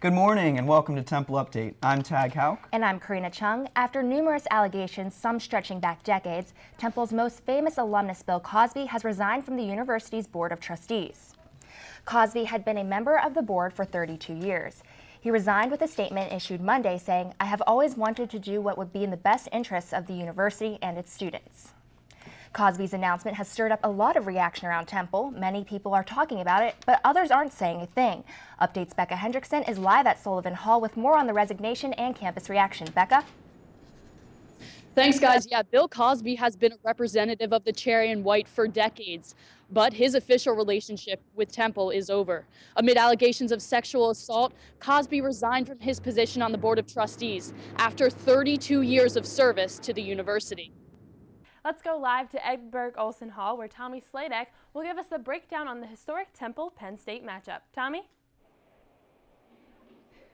Good morning and welcome to Temple Update. I'm Tag Hauk. And I'm Karina Chung. After numerous allegations, some stretching back decades, Temple's most famous alumnus Bill Cosby has resigned from the university's Board of Trustees. Cosby had been a member of the board for 32 years. He resigned with a statement issued Monday saying, "I have always wanted to do what would be in the best interests of the university and its students." Cosby's announcement has stirred up a lot of reaction around Temple. Many people are talking about it, but others aren't saying a thing. Update's Becca Hendrickson is live at Sullivan Hall with more on the resignation and campus reaction. Becca? Thanks, guys. Yeah, Bill Cosby has been a representative of the Cherry and White for decades, but his official relationship with Temple is over. Amid allegations of sexual assault, Cosby resigned from his position on the Board of Trustees after 32 years of service to the university. Let's go live to Edberg Olson Hall, where Tommy Sladek will give us the breakdown on the historic Temple-Penn State matchup. Tommy?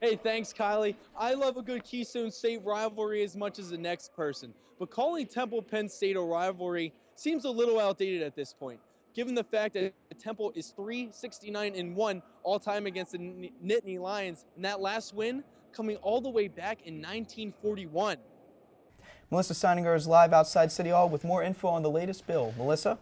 Hey, thanks, Kylie. I love a good Keystone State rivalry as much as the next person, but calling Temple-Penn State a rivalry seems a little outdated at this point, given the fact that Temple is 369-1 all-time against the Nittany Lions, and that last win coming all the way back in 1941. Melissa Seininger is live outside City Hall with more info on the latest bill. Melissa?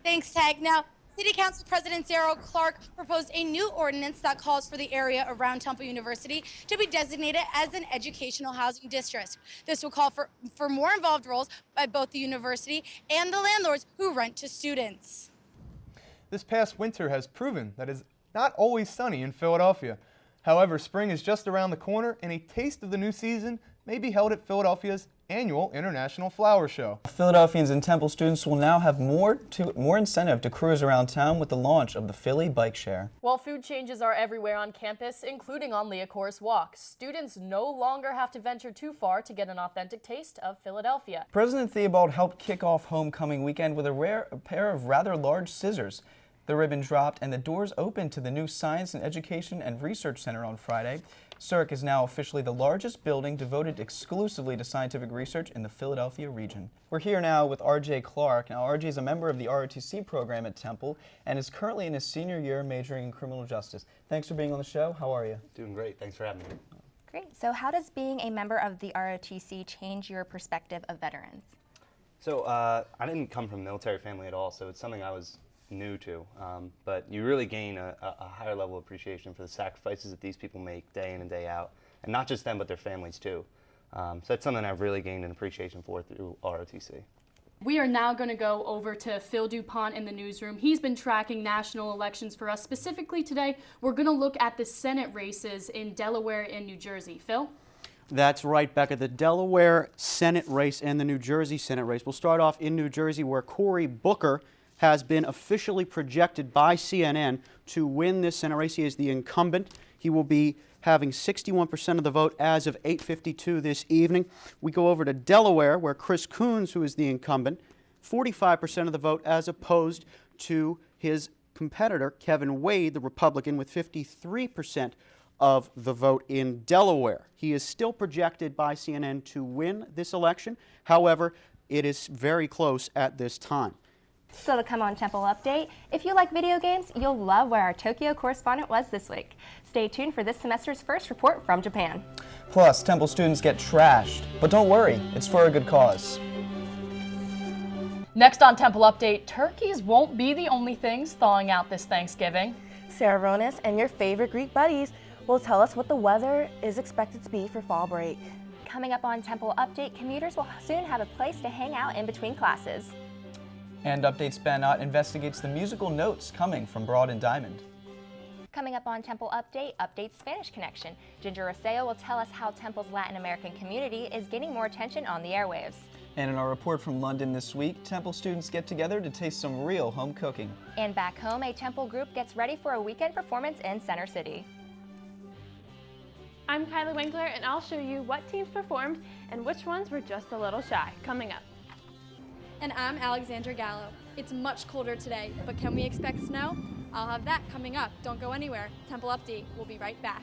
Thanks, Tag. Now, City Council President Darrell Clark proposed a new ordinance that calls for the area around Temple University to be designated as an educational housing district. This will call for more involved roles by both the university and the landlords who rent to students. This past winter has proven that it's not always sunny in Philadelphia. However, spring is just around the corner, and a taste of the new season may be held at Philadelphia's annual International Flower Show. Philadelphians and Temple students will now have more incentive to cruise around town with the launch of the Philly Bike Share. While food changes are everywhere on campus, including on Liacourse Walk, students no longer have to venture too far to get an authentic taste of Philadelphia. President Theobald helped kick off homecoming weekend with a pair of rather large scissors. The ribbon dropped and the doors opened to the new Science and Education and Research Center on Friday. CERC is now officially the largest building devoted exclusively to scientific research in the Philadelphia region. We're here now with R.J. Clark. Now, R.J. is a member of the ROTC program at Temple and is currently in his senior year majoring in criminal justice. Thanks for being on the show. How are you? Doing great. Thanks for having me. Great. So how does being a member of the ROTC change your perspective of veterans? So I didn't come from a military family at all, so it's something I was new to, but you really gain a higher level of appreciation for the sacrifices that these people make day in and day out, and not just them but their families too. So that's something I've really gained an appreciation for through ROTC. We are now going to go over to Phil DuPont in the newsroom. He's been tracking national elections for us. Specifically today, we're going to look at the Senate races in Delaware and New Jersey. Phil? That's right, Becca. The Delaware Senate race and the New Jersey Senate race. We'll start off in New Jersey, where Cory Booker has been officially projected by CNN to win this Senate race. He is the incumbent. He will be having 61% of the vote as of 8:52 this evening. We go over to Delaware, where Chris Coons, who is the incumbent, 45% of the vote as opposed to his competitor, Kevin Wade, the Republican, with 53% of the vote in Delaware. He is still projected by CNN to win this election. However, it is very close at this time. Still to come on Temple Update, if you like video games, you'll love where our Tokyo correspondent was this week. Stay tuned for this semester's first report from Japan. Plus, Temple students get trashed. But don't worry, it's for a good cause. Next on Temple Update, turkeys won't be the only things thawing out this Thanksgiving. Sarah Ronas and your favorite Greek buddies will tell us what the weather is expected to be for fall break. Coming up on Temple Update, commuters will soon have a place to hang out in between classes. And Update's Ben Ott investigates the musical notes coming from Broad and Diamond. Coming up on Temple Update, Update's Spanish Connection. Ginger Roseo will tell us how Temple's Latin American community is getting more attention on the airwaves. And in our report from London this week, Temple students get together to taste some real home cooking. And back home, a Temple group gets ready for a weekend performance in Center City. I'm Kylie Winkler, and I'll show you what teams performed and which ones were just a little shy. Coming up. And I'm Alexandra Gallo. It's much colder today, but can we expect snow? I'll have that coming up. Don't go anywhere. Temple Update. We'll be right back.